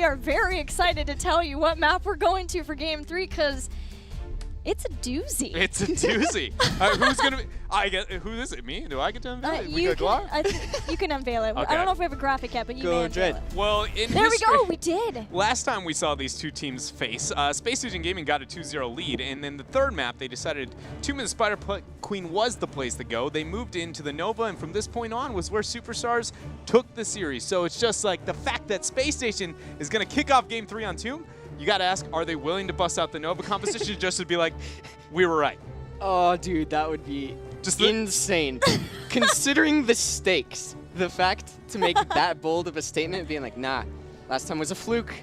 we are very excited to tell you what map we're going to for Game 3 because it's a doozy. It's a doozy. Who's gonna be? Who is it? Me? Do I get to unveil it? You can unveil it. Okay. I don't know if we have a graphic yet, but you may unveil it. Well, there we go. We did. Last time we saw these two teams face, Spacesation Gaming got a 2-0 lead, and then the third map they decided 2-minute Spider Queen was the place to go. They moved into the Nova, and from this point on was where Superstars took the series. So it's just like the fact that Space Station is going to kick off Game 3 on Tomb. You got to ask, are they willing to bust out the Nova composition just to be like, we were right? Oh, dude, that would be just insane. Considering the stakes, the fact to make that bold of a statement, being like, nah, last time was a fluke.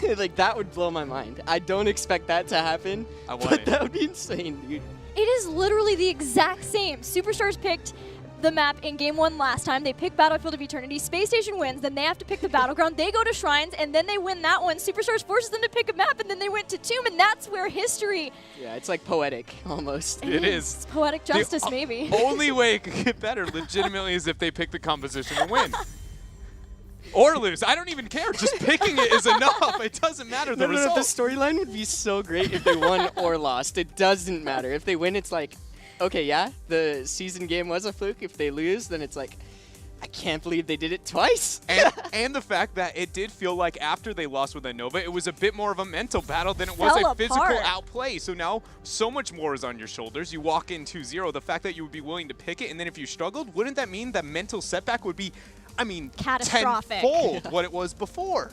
Like, that would blow my mind. I don't expect that to happen, but that would be insane, dude. It is literally the exact same. Superstars picked the map in Game 1 last time. They picked Battlefield of Eternity. Space Station wins. Then they have to pick the Battleground. They go to Shrines, and then they win that one. Superstars forces them to pick a map, and then they went to Tomb, and that's where history... Yeah, it's like poetic, almost. It is. It's poetic justice, maybe. Only way it could get better, legitimately, is if they pick the composition and win. Or lose. I don't even care. Just picking it is enough. It doesn't matter the result. The storyline would be so great if they won or lost. It doesn't matter. If they win, it's like... Okay, yeah, the season game was a fluke. If they lose, then it's like, I can't believe they did it twice. and the fact that it did feel like after they lost with Nova, it was a bit more of a mental battle than it was a physical outplay. So now so much more is on your shoulders. You walk in 2-0. The fact that you would be willing to pick it, and then if you struggled, wouldn't that mean that mental setback would be, I mean, catastrophic. Tenfold what it was before?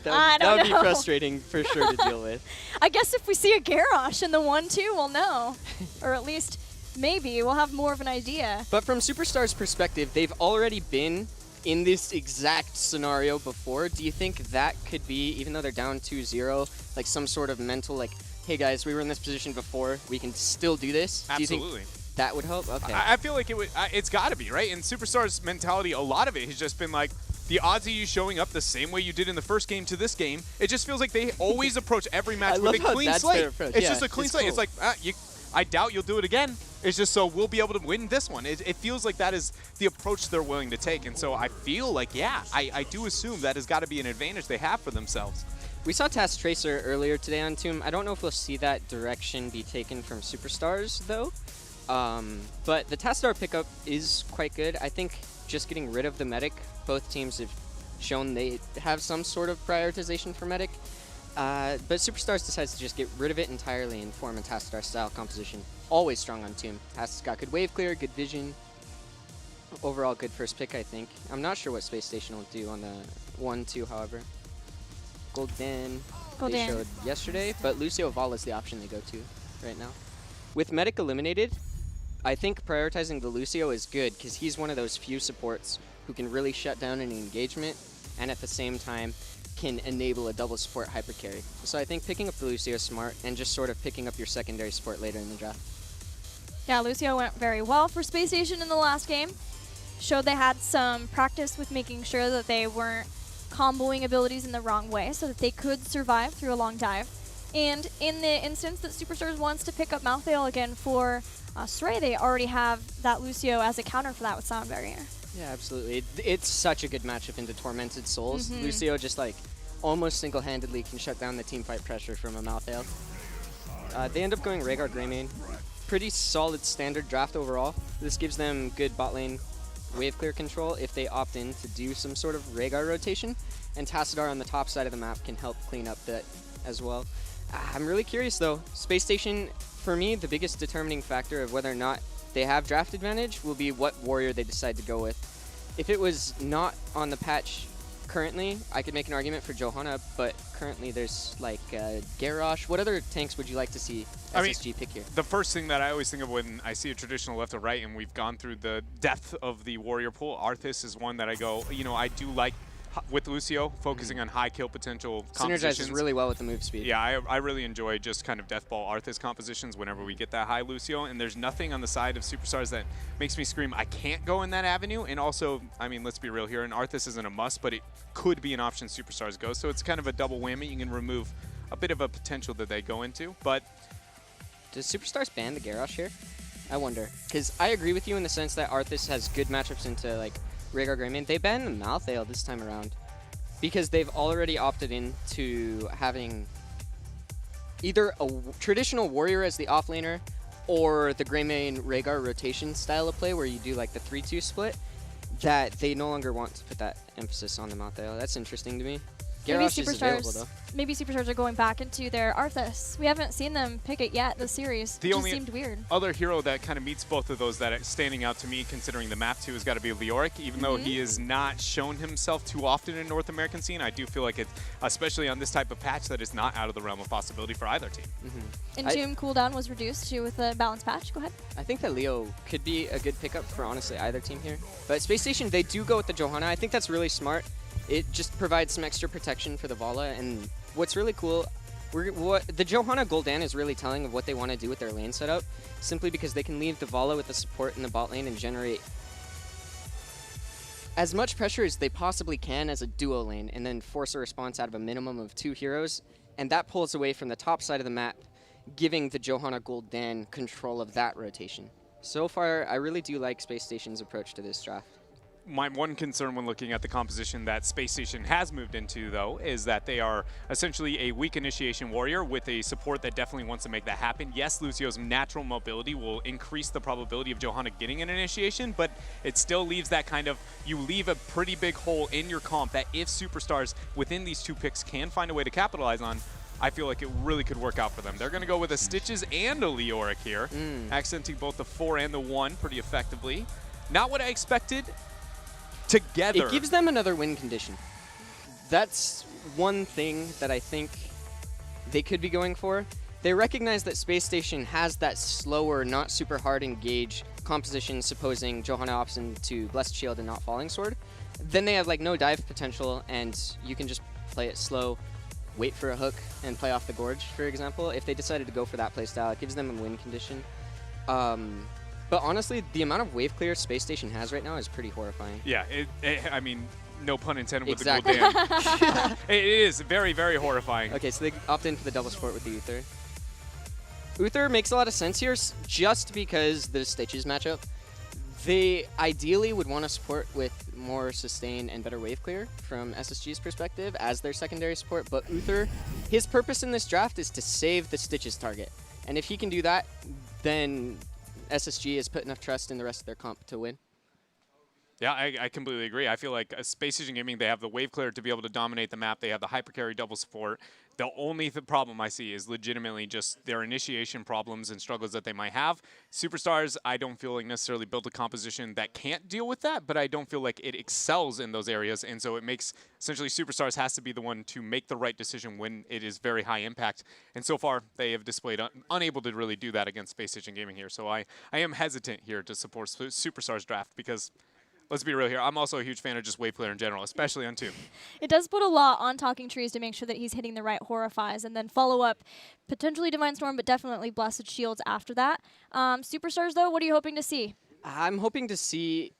That would be frustrating for sure to deal with. I guess if we see a Garrosh in the 1-2, we'll know. Or at least, maybe, we'll have more of an idea. But from Superstars' perspective, they've already been in this exact scenario before. Do you think that could be, even though they're down 2-0, like some sort of mental, like, hey guys, we were in this position before, we can still do this? Absolutely. Do you think that would help? Okay. I feel like it would. It's got to be, right? And Superstars' mentality, a lot of it has just been like, the odds of you showing up the same way you did in the first game to this game, it just feels like they always approach every match with a clean slate. It's just a clean slate. Cool. It's like, I doubt you'll do it again. It's just so we'll be able to win this one. It feels like that is the approach they're willing to take. And so I feel like, yeah, I do assume that has got to be an advantage they have for themselves. We saw Task Tracer earlier today on Tomb. I don't know if we'll see that direction be taken from Superstars, though. But the Task Star pickup is quite good. I think just getting rid of the medic, both teams have shown they have some sort of prioritization for medic. But Superstars decides to just get rid of it entirely and form a Task Star style composition. Always strong on Tomb. Task's got good wave clear, good vision. Overall good first pick, I think. I'm not sure what Space Station will do on the 1-2, however. Golden they showed yesterday, but Lucio Val is the option they go to right now. With medic eliminated, I think prioritizing the Lucio is good because he's one of those few supports who can really shut down an engagement and at the same time can enable a double support hyper carry. So I think picking up the Lucio is smart and just sort of picking up your secondary support later in the draft. Yeah, Lucio went very well for Space Station in the last game. Showed they had some practice with making sure that they weren't comboing abilities in the wrong way so that they could survive through a long dive. And in the instance that Superstars wants to pick up Malthael again for Stray, they already have that Lucio as a counter for that with Sound Barrier. Yeah, absolutely. It's such a good matchup into Tormented Souls. Lucio just like almost single-handedly can shut down the team fight pressure from a Malthael. They end up going Rhaegar Greymane. Pretty solid standard draft overall. This gives them good bot lane wave clear control if they opt in to do some sort of Rhaegar rotation. And Tassadar on the top side of the map can help clean up that as well. I'm really curious though. Space Station, for me, the biggest determining factor of whether or not they have draft advantage will be what warrior they decide to go with. If it was not on the patch currently, I could make an argument for Johanna, but currently there's like Garrosh. What other tanks would you like to see SSG pick here? The first thing that I always think of when I see a traditional left or right, and we've gone through the depth of the warrior pool, Arthas is one that I go, you know, I do like with Lucio, focusing on high kill potential compositions. Synergizes really well with the move speed. Yeah, I really enjoy just kind of Deathball Arthas compositions whenever we get that high Lucio, and there's nothing on the side of Superstars that makes me scream, I can't go in that avenue. And also, I mean, let's be real here, and Arthas isn't a must, but it could be an option Superstars go, so it's kind of a double whammy. You can remove a bit of a potential that they go into, but... Does Superstars ban the Garrosh here? I wonder, because I agree with you in the sense that Arthas has good matchups into, like, Rhaegar Greymane. They banned the Malthael this time around because they've already opted into having either a traditional warrior as the offlaner or the Greymane Rhaegar rotation style of play where you do like the 3-2 split, that they no longer want to put that emphasis on them out there. That's interesting to me. Garrosh is available, though. Maybe Superstars are going back into their Arthas. We haven't seen them pick it yet this series. The it only just seemed weird. Other hero that kind of meets both of those that is standing out to me, considering the map too, has got to be Leoric. Even though he has not shown himself too often in North American scene, I do feel like it's, especially on this type of patch, that is not out of the realm of possibility for either team. Entomb cooldown was reduced too with the balance patch. Go ahead. I think that Leo could be a good pickup for honestly either team here. But Spacestation, they do go with the Johanna. I think that's really smart. It just provides some extra protection for the Vala, and what's really cool, the Johanna Gul'dan is really telling of what they want to do with their lane setup, simply because they can leave the Vala with the support in the bot lane and generate as much pressure as they possibly can as a duo lane, and then force a response out of a minimum of 2 heroes, and that pulls away from the top side of the map, giving the Johanna Gul'dan control of that rotation. So far, I really do like Spacestation's approach to this draft. My one concern when looking at the composition that Spacestation has moved into, though, is that they are essentially a weak initiation warrior with a support that definitely wants to make that happen. Yes, Lucio's natural mobility will increase the probability of Johanna getting an initiation, but it still leaves that kind of, you leave a pretty big hole in your comp that if Superstars within these 2 picks can find a way to capitalize on, I feel like it really could work out for them. They're going to go with a Stitches and a Leoric here, accenting both the 4 and the 1 pretty effectively. Not what I expected. Together. It gives them another win condition. That's one thing that I think they could be going for. They recognize that Spacestation has that slower, not super hard engage composition, supposing Johanna opts into Blessed Shield and not Falling Sword. Then they have like no dive potential, and you can just play it slow, wait for a hook, and play off the Gorge, for example. If they decided to go for that playstyle, it gives them a win condition. But honestly, the amount of wave clear Spacestation has right now is pretty horrifying. Yeah, I mean, no pun intended with the Gul'dan. It is very, very horrifying. Okay, so they opt in for the double support with the Uther. Uther makes a lot of sense here just because the Stitches matchup. They ideally would want to support with more sustain and better wave clear from SSG's perspective as their secondary support, but Uther, his purpose in this draft is to save the Stitches target. And if he can do that, then SSG has put enough trust in the rest of their comp to win. Yeah, I completely agree. I feel like Spacestation Gaming, they have the wave clear to be able to dominate the map. They have the hyper carry double support. The only problem I see is legitimately just their initiation problems and struggles that they might have. Superstars, I don't feel like necessarily built a composition that can't deal with that, but I don't feel like it excels in those areas. And so it makes, essentially, Superstars has to be the one to make the right decision when it is very high impact. And so far, they have displayed unable to really do that against Spacestation Gaming here. So I am hesitant here to support Superstars draft because, let's be real here, I'm also a huge fan of just wave clear in general, especially on 2. It does put a lot on Talking Trees to make sure that he's hitting the right Horrifies, and then follow up potentially Divine Storm, but definitely Blessed Shields after that. Superstars, though, what are you hoping to see? I'm hoping to see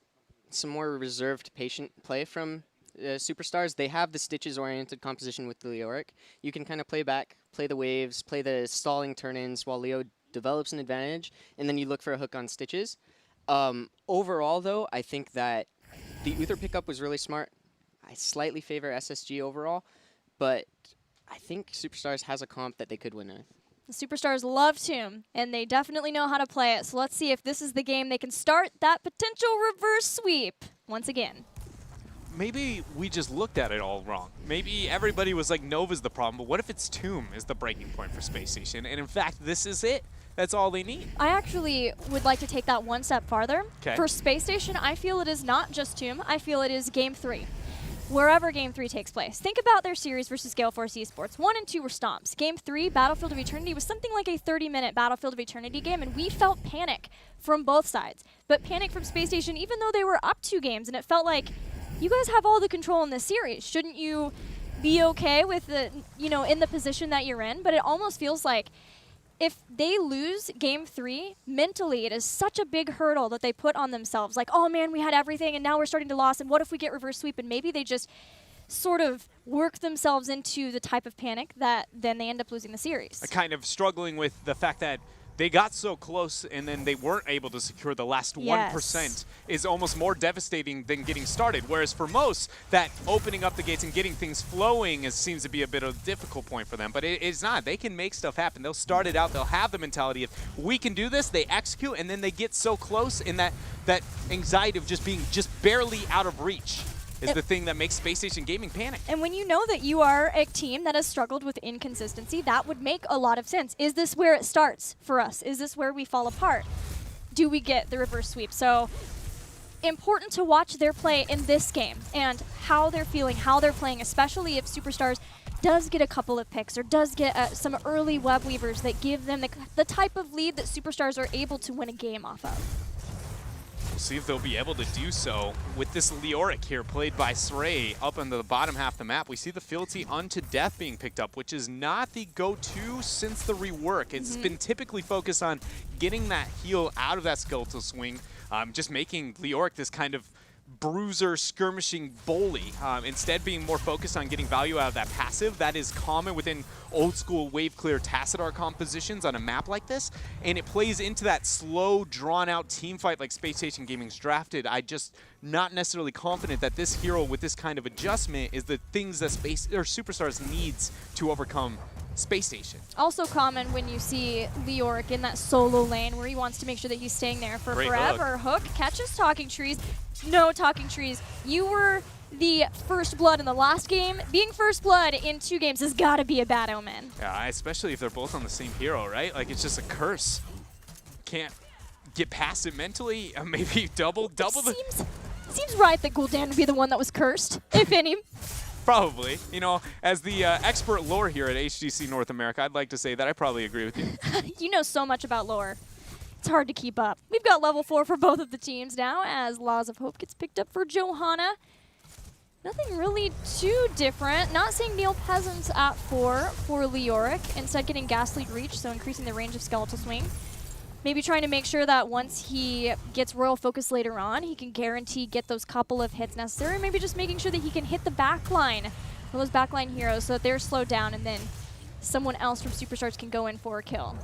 some more reserved, patient play from Superstars. They have the Stitches-oriented composition with the Leoric. You can kind of play back, play the waves, play the stalling turn-ins while Leo develops an advantage, and then you look for a hook on Stitches. Overall, though, I think that the Uther pickup was really smart. I slightly favor SSG overall, but I think Superstars has a comp that they could win with. The Superstars love Tomb, and they definitely know how to play it. So let's see if this is the game they can start that potential reverse sweep once again. Maybe we just looked at it all wrong. Maybe everybody was like, Nova's the problem, but what if it's Tomb is the breaking point for Spacestation? And in fact, this is it. That's all they need. I actually would like to take that one step farther. Okay. For Spacestation, I feel it is not just Tomb. I feel it is Game 3. Wherever Game 3 takes place. Think about their series versus Gale Force Esports. 1 and 2 were stomps. Game 3, Battlefield of Eternity, was something like a 30-minute Battlefield of Eternity game, and we felt panic from both sides. But panic from Spacestation, even though they were up 2 games, and it felt like, you guys have all the control in this series. Shouldn't you be okay with the, in the position that you're in? But it almost feels like if they lose Game 3, mentally, it is such a big hurdle that they put on themselves. Like, oh man, we had everything, and now we're starting to lose, and what if we get reverse sweep? And maybe they just sort of work themselves into the type of panic that then they end up losing the series. Kind of struggling with the fact that they got so close and then they weren't able to secure the last 1% is almost more devastating than getting started. Whereas for most, that opening up the gates and getting things flowing seems to be a bit of a difficult point for them. But it's not. They can make stuff happen. They'll start it out. They'll have the mentality of, we can do this. They execute, and then they get so close, and that anxiety of just being just barely out of reach is the thing that makes Spacestation Gaming panic. And when you know that you are a team that has struggled with inconsistency, that would make a lot of sense. Is this where it starts for us? Is this where we fall apart? Do we get the reverse sweep? So important to watch their play in this game and how they're feeling, how they're playing, especially if Superstars does get a couple of picks or does get some early web weavers that give them the type of lead that Superstars are able to win a game off of. We'll see if they'll be able to do so with this Leoric here, played by Sray, up on the bottom half of the map. We see the fealty unto death being picked up, which is not the go-to since the rework. It's been typically focused on getting that heal out of that skeletal swing, just making Leoric this kind of bruiser skirmishing bully, instead being more focused on getting value out of that passive. That is common within old school wave clear Tassadar compositions on a map like this, and it plays into that slow, drawn out team fight like Spacestation Gaming's drafted. I just not necessarily confident that this hero with this kind of adjustment is the things that Superstars needs to overcome Space Station. Also common when you see Leoric in that solo lane where he wants to make sure that he's staying there for forever. Hook catches Talking Trees. No Talking Trees. You were the first blood in the last game. Being first blood in 2 games has got to be a bad omen. Yeah, especially if they're both on the same hero, right? Like, it's just a curse. Can't get past it mentally. Maybe double Seems right that Gul'dan would be the one that was cursed, if any. Probably. You know, as the expert lore here at HGC North America, I'd like to say that I probably agree with you. You know so much about lore. It's hard to keep up. We've got level 4 for both of the teams now as Laws of Hope gets picked up for Johanna. Nothing really too different. Not seeing Neil Peasants at 4 for Leoric. Instead getting Ghastly Reach, so increasing the range of Skeletal Swing. Maybe trying to make sure that once he gets Royal Focus later on, he can guarantee get those couple of hits necessary. Maybe just making sure that he can hit the backline for those backline heroes so that they're slowed down and then someone else from Superstars can go in for a kill.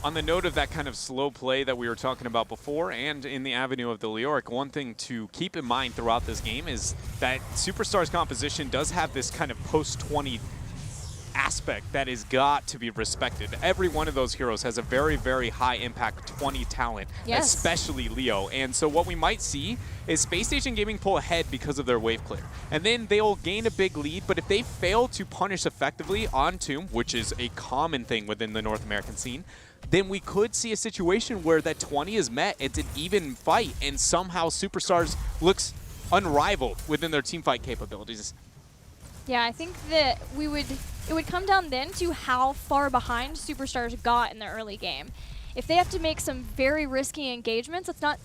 On the note of that kind of slow play that we were talking about before and in the avenue of the Leoric, one thing to keep in mind throughout this game is that Superstars composition does have this kind of post-20 aspect that has got to be respected. Every one of those heroes has a very, very high impact 20 talent, especially Leo. And so what we might see is Spacestation Gaming pull ahead because of their wave clear. And then they'll gain a big lead, but if they fail to punish effectively on Tomb, which is a common thing within the North American scene, then we could see a situation where that 20 is met, it's an even fight, and somehow Superstars looks unrivaled within their team fight capabilities. Yeah, I think that it would come down then to how far behind Superstars got in the early game. If they have to make some very risky engagements, it's not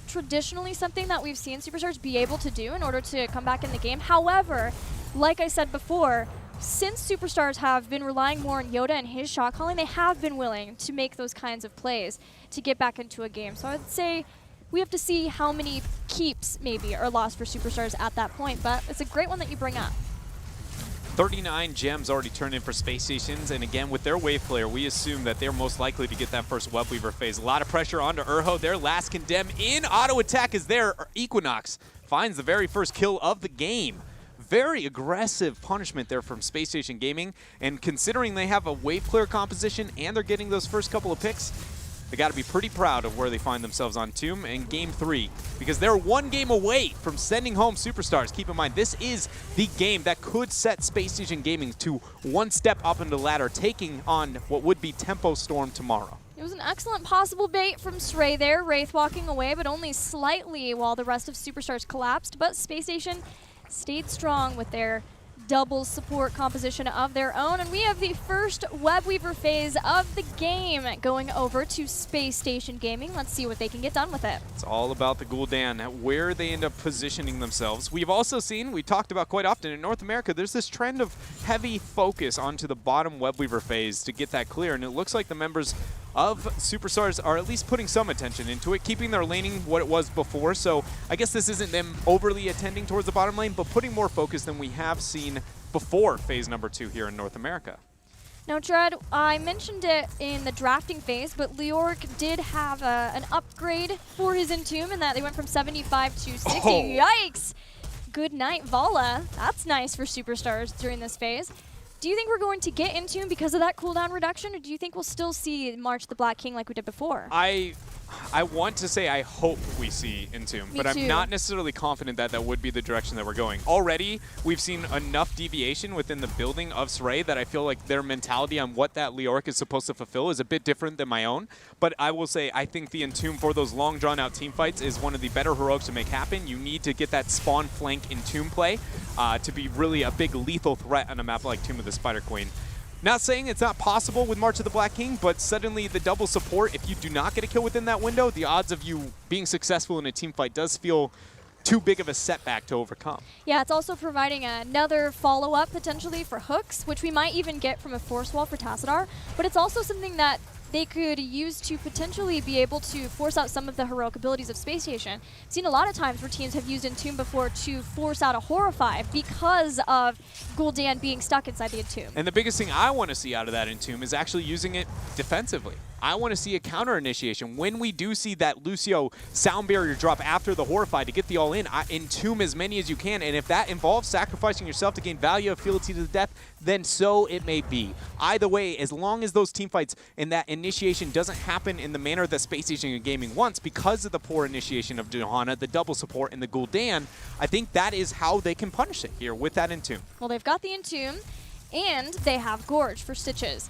traditionally something that we've seen Superstars be able to do in order to come back in the game. However, like I said before, since Superstars have been relying more on Yoda and his shot calling, they have been willing to make those kinds of plays to get back into a game. So I would say we have to see how many keeps maybe are lost for Superstars at that point, but it's a great one that you bring up. 39 gems already turned in for Space Stations, and again, with their wave player, we assume that they're most likely to get that first Web Weaver phase. A lot of pressure onto Urho. Their last condemn in. Auto attack is there. Equinox finds the very first kill of the game. Very aggressive punishment there from Space Station Gaming, and considering they have a wave clear composition and they're getting those first couple of picks, they got to be pretty proud of where they find themselves on Tomb in Game 3, because they're 1 game away from sending home Superstars. Keep in mind, this is the game that could set Space Station Gaming to 1 step up into the ladder, taking on what would be Tempo Storm tomorrow. It was an excellent possible bait from Stray there. Wraith walking away, but only slightly while the rest of Superstars collapsed. But Space Station stayed strong with their double support composition of their own, and we have the first Web Weaver phase of the game going over to Space Station Gaming. Let's see what they can get done with it. It's all about the Gul'dan, where they end up positioning themselves. We've also seen, we talked about quite often in North America, there's this trend of heavy focus onto the bottom Web Weaver phase to get that clear, and it looks like the members of Superstars are at least putting some attention into it, keeping their laning what it was before. So I guess this isn't them overly attending towards the bottom lane, but putting more focus than we have seen before phase number 2 here in North America. Now, Dread, I mentioned it in the drafting phase, but Leorc did have an upgrade for his Entomb in that they went from 75 to 60. Oh. Yikes! Good night, Vala. That's nice for Superstars during this phase. Do you think we're going to get Entomb because of that cooldown reduction, or do you think we'll still see March the Black King like we did before? I want to say I hope we see Entomb, but I'm not necessarily confident that that would be the direction that we're going. Already, we've seen enough deviation within the building of Sray that I feel like their mentality on what that Leorc is supposed to fulfill is a bit different than my own. But I will say I think the Entomb for those long drawn-out team fights is one of the better heroics to make happen. You need to get that spawn flank Entomb play to be really a big lethal threat on a map like Tomb of the Spider Queen. Not saying it's not possible with March of the Black King, but suddenly the double support, if you do not get a kill within that window, the odds of you being successful in a team fight does feel too big of a setback to overcome. Yeah, it's also providing another follow-up potentially for hooks, which we might even get from a force wall for Tassadar, but it's also something that they could use to potentially be able to force out some of the heroic abilities of Spacestation. I've seen a lot of times where teams have used Entomb before to force out a Horrify because of Gul'dan being stuck inside the Entomb. And the biggest thing I want to see out of that Entomb is actually using it defensively. I want to see a counter initiation. When we do see that Lucio sound barrier drop after the Horrify to get the all-in, Entomb as many as you can, and if that involves sacrificing yourself to gain value of fealty to the death, then so it may be. Either way, as long as those team fights and that initiation doesn't happen in the manner that Spacestation Gaming wants because of the poor initiation of Johanna, the double support, and the Gul'dan, I think that is how they can punish it here with that Entomb. Well, they've got the Entomb, and they have Gorge for Stitches.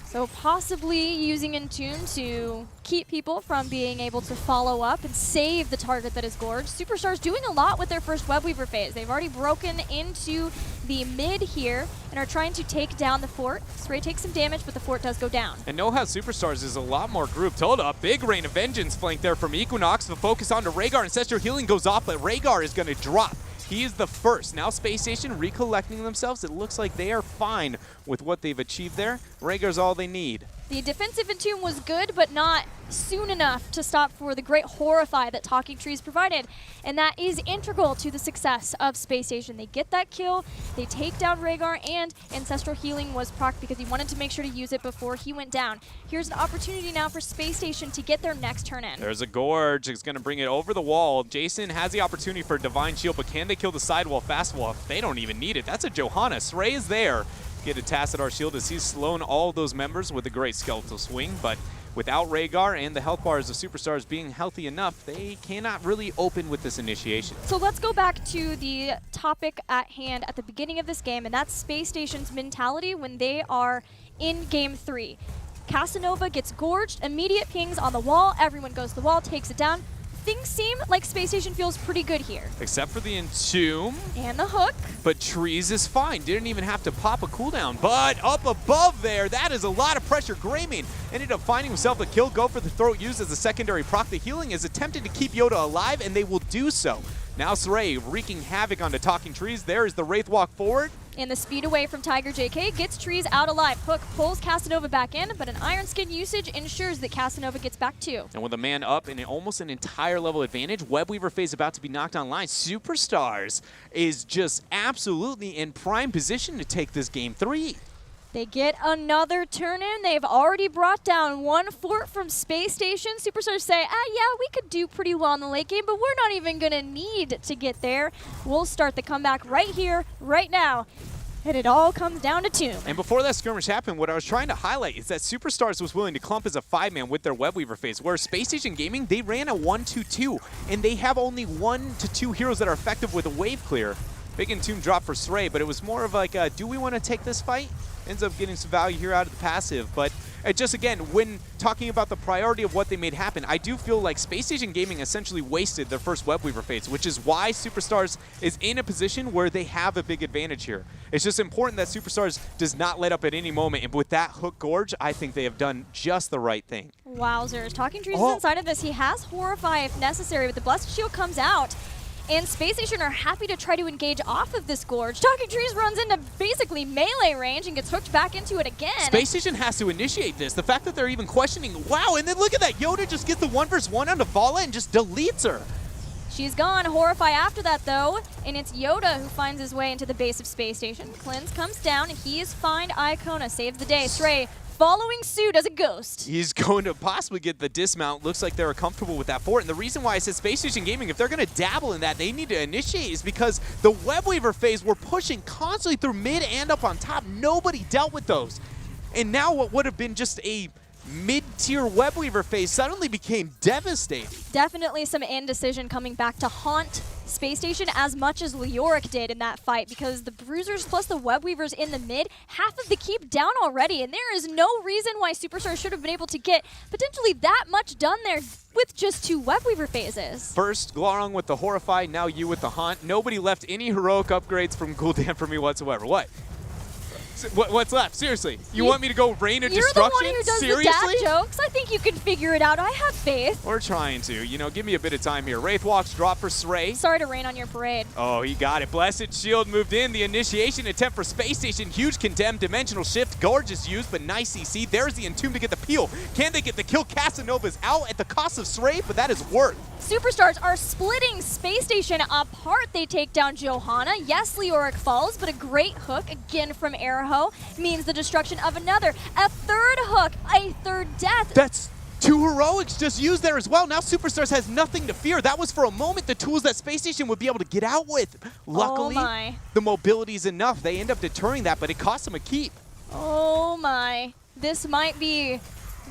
So possibly using Entomb to keep people from being able to follow up and save the target that is Gorge. Superstars doing a lot with their first Webweaver phase. They've already broken into the mid here and are trying to take down the fort. Sray takes some damage, but the fort does go down. And know how Superstars is a lot more grouped. Hold up, big Rain of Vengeance flank there from Equinox. The focus onto Rhaegar. Ancestral Healing goes off, but Rhaegar is going to drop. He is the first. Now Spacestation recollecting themselves. It looks like they are fine with what they've achieved there. Rhaegar's all they need. The defensive Entomb was good, but not soon enough to stop for the great Horrify that Talking Trees provided. And that is integral to the success of Spacestation. They get that kill, they take down Rhaegar, and Ancestral Healing was procced because he wanted to make sure to use it before he went down. Here's an opportunity now for Spacestation to get their next turn in. There's a Gorge. It's going to bring it over the wall. Jason has the opportunity for a Divine Shield, but can they kill the sidewall fast wall? They don't even need it. That's a Johanna. Sray is there. Get a Tassadar shield as he's slowing all those members with a great skeletal swing, but without Rhaegar and the health bars of Superstars being healthy enough, they cannot really open with this initiation. So let's go back to the topic at hand at the beginning of this game, and that's Spacestation's mentality when they are in Game 3. Casanova gets gorged, immediate pings on the wall, everyone goes to the wall, takes it down. Things seem like Spacestation feels pretty good here. Except for the Entomb. And the hook. But Trees is fine. Didn't even have to pop a cooldown. But up above there, that is a lot of pressure. Greymane ended up finding himself a kill. Go for the throat used as a secondary proc. The healing is attempted to keep Yoda alive, and they will do so. Now Sray wreaking havoc onto Talking Trees. There is the Wraith walk forward. And the speed away from Tiger JK gets Trees out alive. Hook pulls Casanova back in, but an Iron Skin usage ensures that Casanova gets back too. And with a man up and almost an entire level advantage, Webweaver phase about to be knocked online. Superstars is just absolutely in prime position to take this Game 3. They get another turn in. They've already brought down one fort from Spacestation. Superstars say, yeah, we could do pretty well in the late game, but we're not even going to need to get there. We'll start the comeback right here, right now. And it all comes down to Tomb. And before that skirmish happened, what I was trying to highlight is that Superstars was willing to clump as a 5-man with their Webweaver phase, where Spacestation Gaming, they ran a 1-2-2, and they have only 1 to 2 heroes that are effective with a wave clear. Big Entomb drop for Sray, but it was more of like, do we want to take this fight? Ends up getting some value here out of the passive, but just again, when talking about the priority of what they made happen, I do feel like Spacestation Gaming essentially wasted their first Webweaver phase, which is why Superstars is in a position where they have a big advantage here. It's just important that Superstars does not let up at any moment, and with that Hook Gorge, I think they have done just the right thing. Wowzers. Talking Trees is inside of this. He has Horrify if necessary, but the Blessed Shield comes out. And Spacestation are happy to try to engage off of this Gorge. Talking Trees runs into basically melee range and gets hooked back into it again. Spacestation has to initiate this. The fact that they're even questioning, wow, and then look at that. Yoda just gets the 1 versus 1 onto Vala and just deletes her. She's gone. Horrify after that, though. And it's Yoda who finds his way into the base of Space Station. Cleanse comes down, and he is fine. Icona saves the day. Stray following suit as a ghost. He's going to possibly get the dismount. Looks like they're comfortable with that fort. And the reason why I said Spacestation Gaming, if they're going to dabble in that, they need to initiate, is because the Web Weaver phase we're pushing constantly through mid and up on top. Nobody dealt with those. And now what would have been just a mid-tier Web Weaver phase suddenly became devastating. Definitely some indecision coming back to haunt Space Station as much as Leoric did in that fight, because the Bruisers plus the Web Weavers in the mid, half of the keep down already, and there is no reason why Superstars should have been able to get potentially that much done there with just 2 Web Weaver phases. First, Glarong with the Horrify, now you with the Haunt. Nobody left any heroic upgrades from Gul'dan for me whatsoever. What? What's left? Seriously, you want me to go Rain of Destruction? You're the one who does Seriously? the dad jokes. I think you can figure it out. I have faith. We're trying to. You know, give me a bit of time here. Wraith Walks drop for Sray. Sorry to rain on your parade. Oh, he got it. Blessed Shield moved in. The initiation attempt for Space Station. Huge condemned. Dimensional Shift. Gorgeous used, but nice CC. There's the Entomb to get the peel. Can they get the kill? Casanova's out at the cost of Sray, but that is worth. Superstars are splitting Space Station apart. They take down Johanna. Yes, Leoric falls, but a great hook again from Araho means the destruction of another. A third hook, a third death. That's 2 heroics just used there as well. Now Superstars has nothing to fear. That was for a moment the tools that Space Station would be able to get out with. Luckily, the mobility is enough. They end up deterring that, but it costs them a keep. Oh my. This might be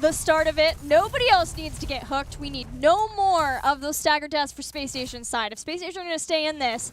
the start of it. Nobody else needs to get hooked. We need no more of those stagger deaths for Space Station's side. If Space Station are going to stay in this,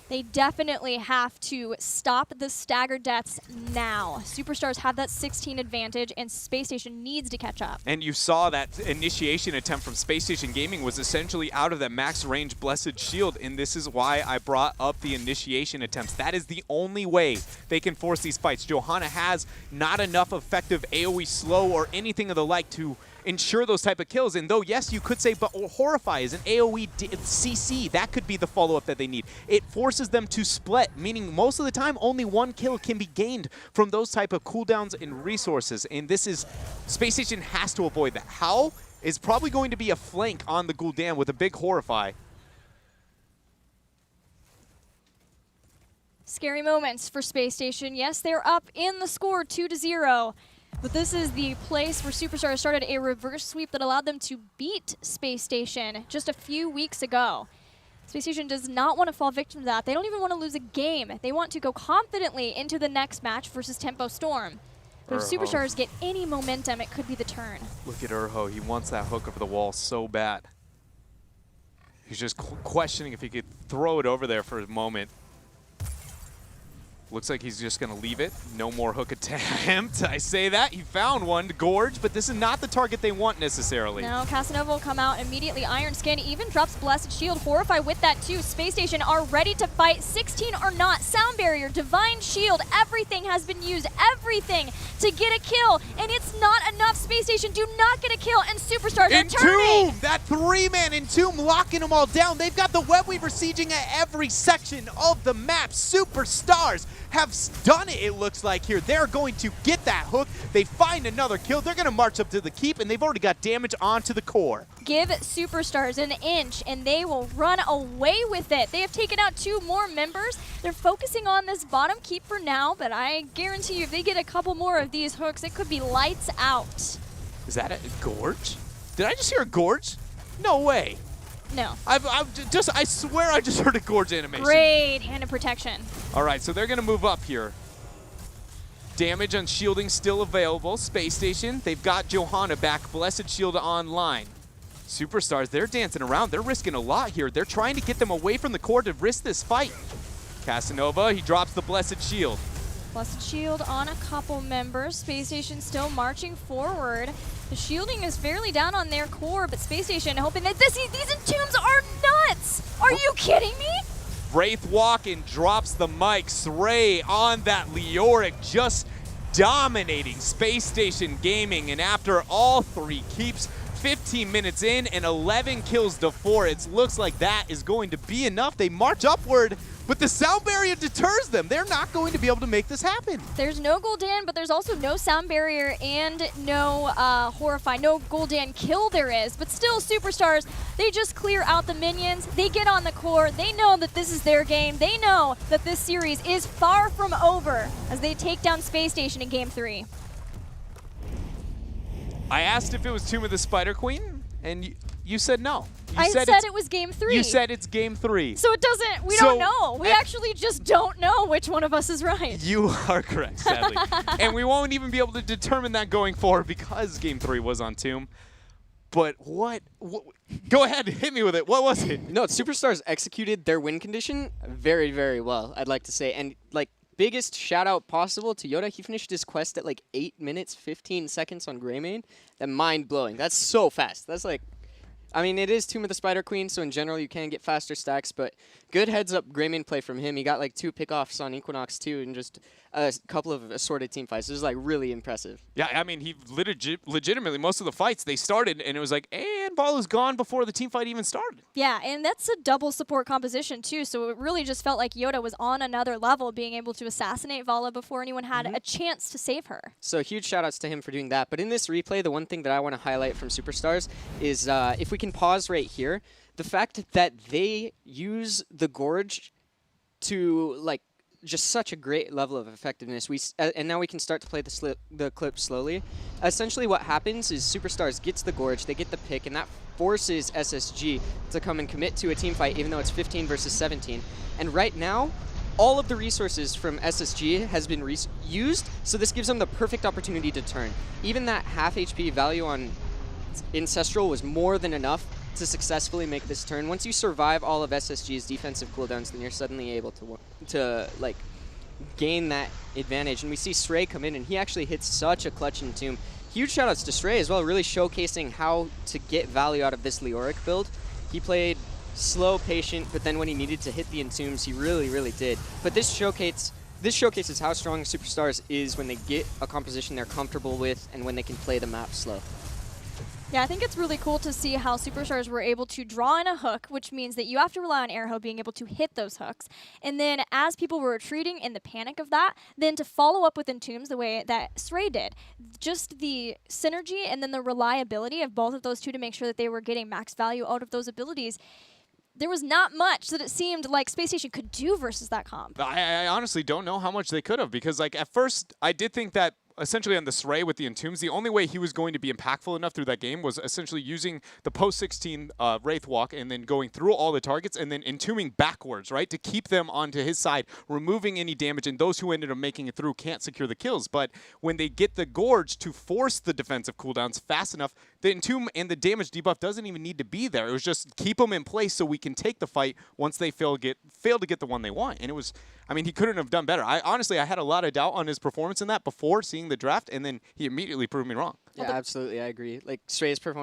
they definitely have to stop the stagger deaths now. Superstars have that 16 advantage, and Space Station needs to catch up. And you saw that initiation attempt from Space Station Gaming was essentially out of that max range Blessed Shield, and this is why I brought up the initiation attempts. That is the only way they can force these fights. Johanna has not enough effective AoE slow or anything of the like to ensure those type of kills. And though, yes, you could say, but Horrify is an AoE CC. That could be the follow-up that they need. It forces them to split, meaning most of the time only 1 kill can be gained from those type of cooldowns and resources. And this is, Space Station has to avoid that. How is probably going to be a flank on the Gul'dan with a big Horrify. Scary moments for Space Station. Yes, they're up in the score 2-0. But this is the place where Superstars started a reverse sweep that allowed them to beat Space Station just a few weeks ago. Space Station does not want to fall victim to that. They don't even want to lose a game. They want to go confidently into the next match versus Tempo Storm. But if Superstars get any momentum, it could be the turn. Look at Urho. He wants that hook over the wall so bad. He's just questioning if he could throw it over there for a moment. Looks like he's just going to leave it. No more hook attempt. I say that. He found one to gorge, but this is not the target they want necessarily. No, Casanova will come out immediately. Iron Skin even drops Blessed Shield. Horrify with that too. Space Station are ready to fight. 16 or not. Sound Barrier, Divine Shield, everything has been used. Everything to get a kill, and it's not enough. Space Station do not get a kill, and Superstars are turning. Entomb! That 3-man Entomb locking them all down. They've got the Web Weaver sieging at every section of the map. Superstars have done it looks like here. They're going to get that hook. They find another kill. They're going to march up to the keep, and they've already got damage onto the core. Give Superstars an inch, and they will run away with it. They have taken out 2 more members. They're focusing on this bottom keep for now, but I guarantee you if they get a couple more of these hooks, it could be lights out. Is that a gorge? Did I just hear a gorge? No way. No. I swear I just heard a gorge animation. Great hand of protection. All right, so they're going to move up here. Damage on shielding still available. Space Station, they've got Johanna back. Blessed Shield online. Superstars, they're dancing around. They're risking a lot here. They're trying to get them away from the core to risk this fight. Casanova, he drops the Blessed Shield. Blessed Shield on a couple members. Space Station still marching forward. The shielding is fairly down on their core, but Space Station hoping that these Entombs are nuts! Are you kidding me? Wraith walking, drops the mic. Sray on that Leoric, just dominating Space Station Gaming. And after all 3 keeps, 15 minutes in and 11 kills to 4, it looks like that is going to be enough. They march upward but the sound barrier deters them. They're not going to be able to make this happen. There's no Gul'dan, but there's also no sound barrier and no Horrify. No Gul'dan kill there is, but still Superstars, they just clear out the minions. They get on the core. They know that this is their game. They know that this series is far from over as they take down Space Station in Game 3. I asked if it was Tomb of the Spider Queen, and you said no. I said it was Game 3. You said it's Game 3. So it doesn't, we don't know. We actually just don't know which one of us is right. You are correct, sadly. And we won't even be able to determine that going forward because Game 3 was on Tomb. But what? Go ahead, hit me with it. What was it? No, Superstars executed their win condition very, very well, I'd like to say. And, like, biggest shout out possible to Yoda. He finished his quest at, like, 8 minutes, 15 seconds on Greymane. That mind-blowing. That's so fast. That's, like... I mean, it is Tomb of the Spider Queen, so in general you can get faster stacks, but good heads-up Greymane play from him. He got like 2 pickoffs on Equinox too, and just a couple of assorted team fights. It was like really impressive. Yeah, I mean, he legitimately, most of the fights, they started, and it was like, and ball is gone before the team fight even started. Yeah, and that's a double support composition too, so it really just felt like Yoda was on another level, being able to assassinate Vala before anyone had a chance to save her. So huge shout-outs to him for doing that. But in this replay, the one thing that I want to highlight from Superstars is if we can pause right here, the fact that they use the Gorge to, like, just such a great level of effectiveness. And now we can start to play the clip slowly. Essentially what happens is Superstars gets the Gorge, they get the pick, and that forces SSG to come and commit to a team fight, even though it's 15 versus 17. And right now, all of the resources from SSG has been used, so this gives them the perfect opportunity to turn. Even that half HP value on Ancestral was more than enough to successfully make this turn. Once you survive all of SSG's defensive cooldowns, then you're suddenly able to like gain that advantage. And we see Stray come in, and he actually hits such a clutch in Tomb. Huge shoutouts to Stray as well, really showcasing how to get value out of this Leoric build. He played slow, patient, but then when he needed to hit the Entombs, he really, really did. But this showcases how strong Superstars is when they get a composition they're comfortable with and when they can play the map slow. Yeah, I think it's really cool to see how Superstars were able to draw in a hook, which means that you have to rely on Airho being able to hit those hooks. And then as people were retreating in the panic of that, then to follow up with Entombs the way that Stray did. Just the synergy and then the reliability of both of those two to make sure that they were getting max value out of those abilities. There was not much that it seemed like Space Station could do versus that comp. I honestly don't know how much they could have, because like at first I did think that essentially on the Stray with the Entombs, the only way he was going to be impactful enough through that game was essentially using the post-16 Wraith Walk and then going through all the targets and then entombing backwards, right, to keep them onto his side, removing any damage, and those who ended up making it through can't secure the kills. But when they get the Gorge to force the defensive cooldowns fast enough, the Entomb and the damage debuff doesn't even need to be there. It was just keep them in place so we can take the fight once they fail to get the one they want. And it was, I mean, he couldn't have done better. Honestly, I had a lot of doubt on his performance in that before seeing the draft, and then he immediately proved me wrong. Yeah, absolutely, I agree. Like, Stray's performance